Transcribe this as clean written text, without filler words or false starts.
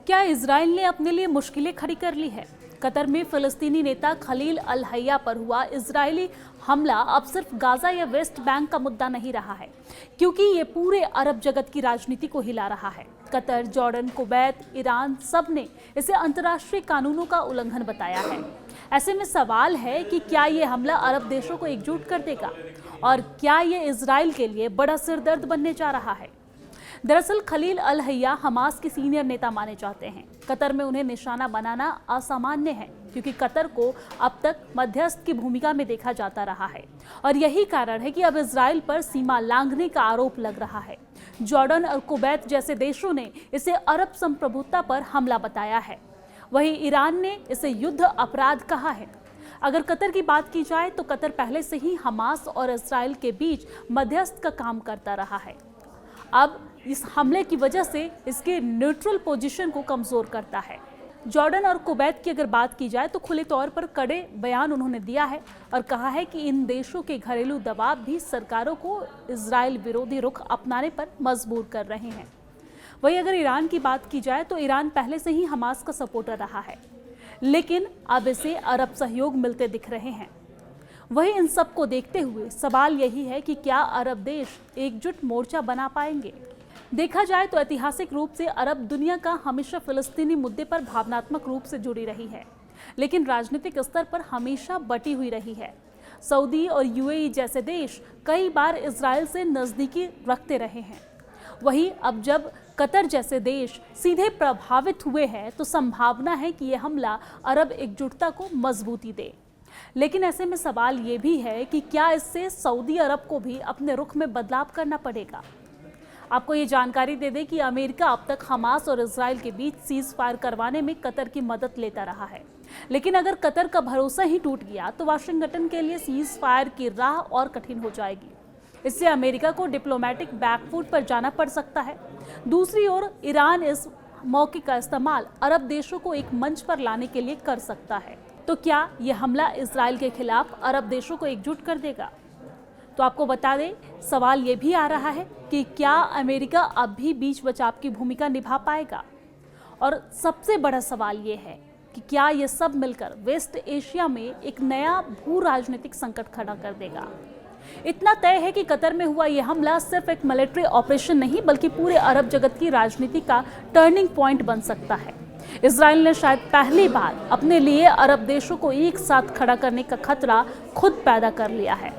क्या इजराइल ने अपने लिए मुश्किलें खड़ी कर ली है? कतर में फिलिस्तीनी नेता खलील अल हय्या पर हुआ इजरायली हमला अब सिर्फ गाजा या वेस्ट बैंक का मुद्दा नहीं रहा है, क्योंकि ये पूरे अरब जगत की राजनीति को हिला रहा है। कतर, जॉर्डन, कुवैत, ईरान सब ने इसे अंतर्राष्ट्रीय कानूनों का उल्लंघन बताया है। ऐसे में सवाल है कि क्या ये हमला अरब देशों को एकजुट कर देगा और क्या ये इजराइल के लिए बड़ा सिरदर्द बनने जा रहा है? दरअसल खलील अल हय्या हमास के सीनियर नेता माने जाते हैं। कतर में उन्हें निशाना बनाना असामान्य है, क्योंकि कतर को अब तक मध्यस्थ की भूमिका में देखा जाता रहा है और यही कारण है कि अब इजराइल पर सीमा लांघने का आरोप लग रहा है। जॉर्डन और कुवैत जैसे देशों ने इसे अरब संप्रभुता पर हमला बताया है, वहीं ईरान ने इसे युद्ध अपराध कहा है। अगर कतर की बात की जाए तो कतर पहले से ही हमास और इजराइल के बीच मध्यस्थ का काम करता रहा है। अब इस हमले की वजह से इसके न्यूट्रल पोजीशन को कमजोर करता है। जॉर्डन और कुवैत की अगर बात की जाए तो खुले तौर पर कड़े बयान उन्होंने दिया है और कहा है कि इन देशों के घरेलू दबाव भी सरकारों को इजराइल विरोधी रुख अपनाने पर मजबूर कर रहे हैं। वहीं अगर ईरान की बात की जाए तो ईरान पहले से ही हमास का सपोर्टर रहा है, लेकिन अब इसे अरब सहयोग मिलते दिख रहे हैं। वहीं इन सब को देखते हुए सवाल यही है कि क्या अरब देश एकजुट मोर्चा बना पाएंगे? देखा जाए तो ऐतिहासिक रूप से अरब दुनिया का हमेशा फिलिस्तीनी मुद्दे पर भावनात्मक रूप से जुड़ी रही है, लेकिन राजनीतिक स्तर पर हमेशा बटी हुई रही है। सऊदी और यूएई जैसे देश कई बार इजराइल से नजदीकी रखते रहे हैं। वहीं अब जब कतर जैसे देश सीधे प्रभावित हुए हैं तो संभावना है कि यह हमला अरब एकजुटता को मजबूती दे। लेकिन ऐसे में सवाल ये भी है कि क्या इससे सऊदी अरब को भी अपने रुख में बदलाव करना पड़ेगा? आपको ये जानकारी दे दें कि अमेरिका अब तक हमास और इजराइल के बीच सीज फायर करवाने में कतर की मदद लेता रहा है, लेकिन अगर कतर का भरोसा ही टूट गया तो वाशिंगटन के लिए सीज फायर की राह और कठिन हो जाएगी। इससे अमेरिका को डिप्लोमेटिक बैकफुट पर जाना पड़ सकता है। दूसरी ओर ईरान इस मौके का इस्तेमाल अरब देशों को एक मंच पर लाने के लिए कर सकता है। तो क्या यह हमला इजराइल के खिलाफ अरब देशों को एकजुट कर देगा? तो आपको बता दें, सवाल ये भी आ रहा है कि क्या अमेरिका अब भी बीच बचाव की भूमिका निभा पाएगा? और सबसे बड़ा सवाल ये है कि क्या ये सब मिलकर वेस्ट एशिया में एक नया भू राजनीतिक संकट खड़ा कर देगा? इतना तय है कि कतर में हुआ यह हमला सिर्फ एक मिलिट्री ऑपरेशन नहीं, बल्कि पूरे अरब जगत की राजनीति का टर्निंग पॉइंट बन सकता है। इजराइल ने शायद पहली बार अपने लिए अरब देशों को एक साथ खड़ा करने का खतरा खुद पैदा कर लिया है।